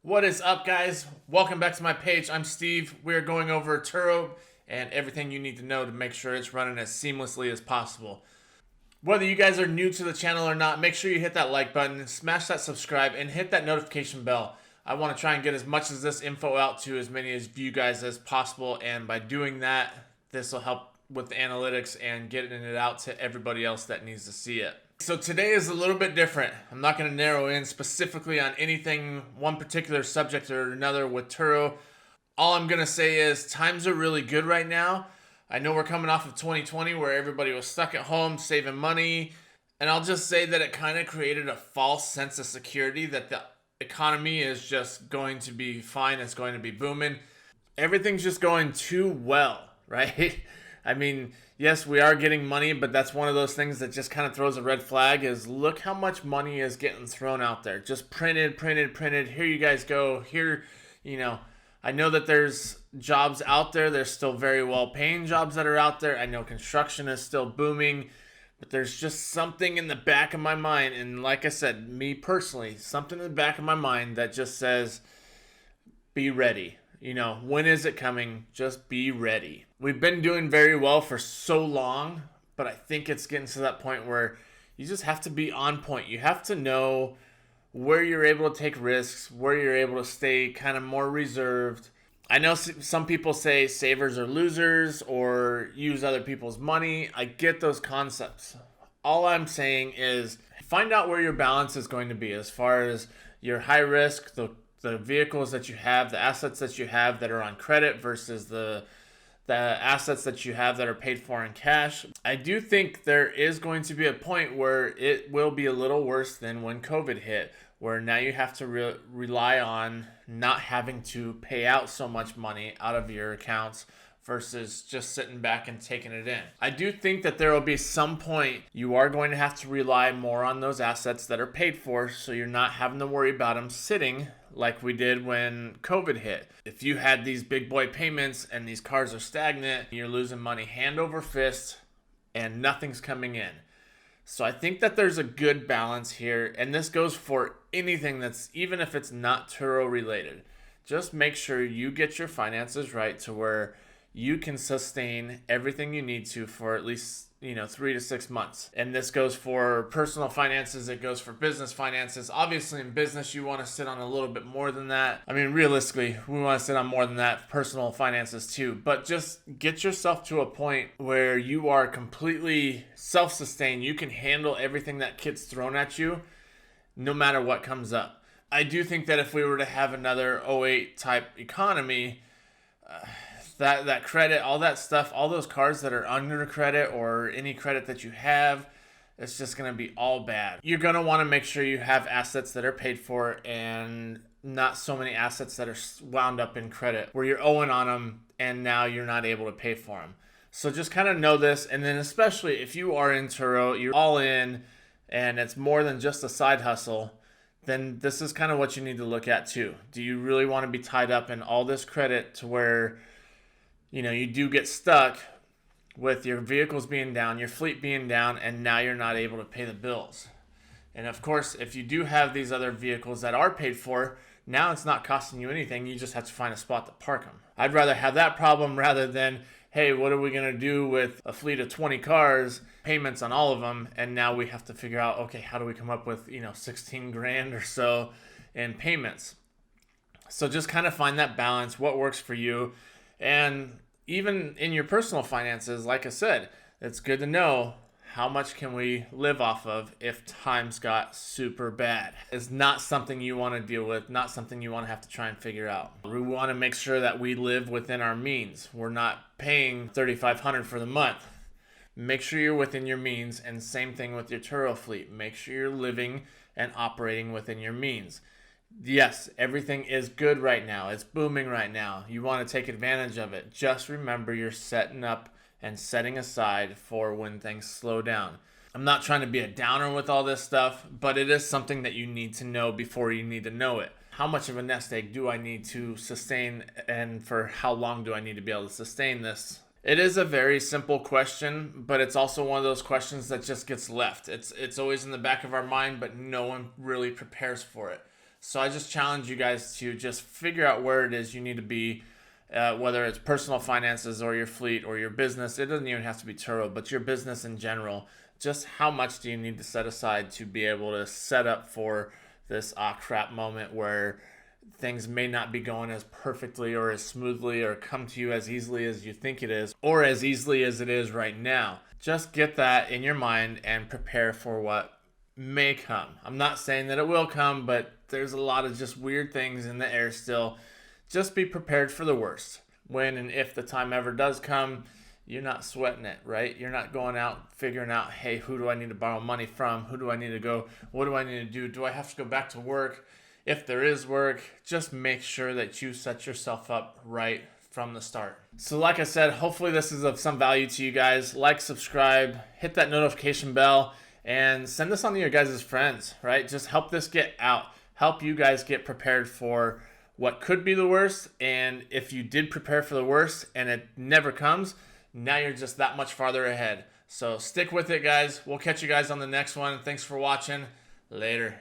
What is up, guys? Welcome back to my page. I'm Steve. We're going over Turo and everything you need to know to make sure it's running as seamlessly as possible. Whether you guys are new to the channel or not, make sure you hit that like button, smash that subscribe, and hit that notification bell. I want to try and get as much of this info out to as many of you guys as possible, and by doing that, this will help with the analytics and getting it out to everybody else that needs to see it. So today is a little bit different. I'm not going to narrow in specifically on anything, one particular subject or another with Turo. All I'm going to say is times are really good right now. I know we're coming off of 2020 where everybody was stuck at home saving money. And I'll just say that it kind of created a false sense of security that the economy is just going to be fine. It's going to be booming. Everything's just going too well, right? I mean, yes, we are getting money, but that's one of those things that just kind of throws a red flag is look how much money is getting thrown out there. Just printed. Here you guys go. Here, I know that there's jobs out there. There's still very well paying jobs that are out there. I know construction is still booming, but there's just something in the back of my mind. And like I said, me personally, something in the back of my mind that just says, be ready. When is it coming? Just be ready. We've been doing very well for so long, but I think it's getting to that point where you just have to be on point. You have to know where you're able to take risks, where you're able to stay kind of more reserved. I know some people say savers are losers or use other people's money. I get those concepts. All I'm saying is find out where your balance is going to be as far as your high risk, the vehicles that you have, the assets that you have that are on credit versus the assets that you have that are paid for in cash. I do think there is going to be a point where it will be a little worse than when COVID hit, where now you have to rely on not having to pay out so much money out of your accounts versus just sitting back and taking it in. I do think that there will be some point you are going to have to rely more on those assets that are paid for, so you're not having to worry about them sitting like we did when COVID hit. If you had these big boy payments and these cars are stagnant, you're losing money hand over fist and nothing's coming in. So I think that there's a good balance here, and this goes for anything that's, even if it's not Turo related. Just make sure you get your finances right to where you can sustain everything you need to for at least 3 to 6 months. And this goes for personal finances. It goes for business finances. Obviously in business, you want to sit on a little bit more than that. I mean, realistically, we want to sit on more than that, personal finances too. But just get yourself to a point where you are completely self-sustained. You can handle everything that gets thrown at you no matter what comes up. I do think that if we were to have another '08 type economy, that credit, all that stuff, all those cars that are under credit or any credit that you have, it's just going to be all bad. You're going to want to make sure you have assets that are paid for and not so many assets that are wound up in credit where you're owing on them and now you're not able to pay for them. So just kind of know this. And then especially if you are in Turo, you're all in and it's more than just a side hustle, then this is kind of what you need to look at too. Do you really want to be tied up in all this credit to where you do get stuck with your vehicles being down, your fleet being down, and now you're not able to pay the bills? And of course, if you do have these other vehicles that are paid for, now it's not costing you anything. You just have to find a spot to park them. I'd rather have that problem rather than, hey, what are we going to do with a fleet of 20 cars, payments on all of them, and now we have to figure out, okay, how do we come up with, 16 grand or so in payments? So just kind of find that balance, what works for you. And even in your personal finances, like I said, it's good to know how much can we live off of if times got super bad. It's not something you want to deal with, not something you want to have to try and figure out. We want to make sure that we live within our means. We're not paying $3,500 for the month. Make sure you're within your means, and same thing with your Turo fleet. Make sure you're living and operating within your means. Yes, everything is good right now. It's booming right now. You want to take advantage of it. Just remember you're setting up and setting aside for when things slow down. I'm not trying to be a downer with all this stuff, but it is something that you need to know before you need to know it. How much of a nest egg do I need to sustain, and for how long do I need to be able to sustain this? It is a very simple question, but it's also one of those questions that just gets left. It's always in the back of our mind, but no one really prepares for it. So I just challenge you guys to just figure out where it is you need to be, whether it's personal finances or your fleet or your business. It doesn't even have to be Turo, but your business in general. Just how much do you need to set aside to be able to set up for this crap moment where things may not be going as perfectly or as smoothly or come to you as easily as you think it is or as easily as it is right now. Just get that in your mind and prepare for what may come. I'm not saying that it will come, but there's a lot of just weird things in the air still. Just be prepared for the worst. When and if the time ever does come, you're not sweating it, right? You're not going out figuring out, hey, who do I need to borrow money from? Who do I need to go? What do I need to do? Do I have to go back to work? If there is work, just make sure that you set yourself up right from the start. So like I said, hopefully this is of some value to you guys. Like, subscribe, hit that notification bell, and send this on to your guys' friends, right? Just help this get out. Help you guys get prepared for what could be the worst. And if you did prepare for the worst and it never comes, now you're just that much farther ahead. So stick with it, guys. We'll catch you guys on the next one. Thanks for watching. Later.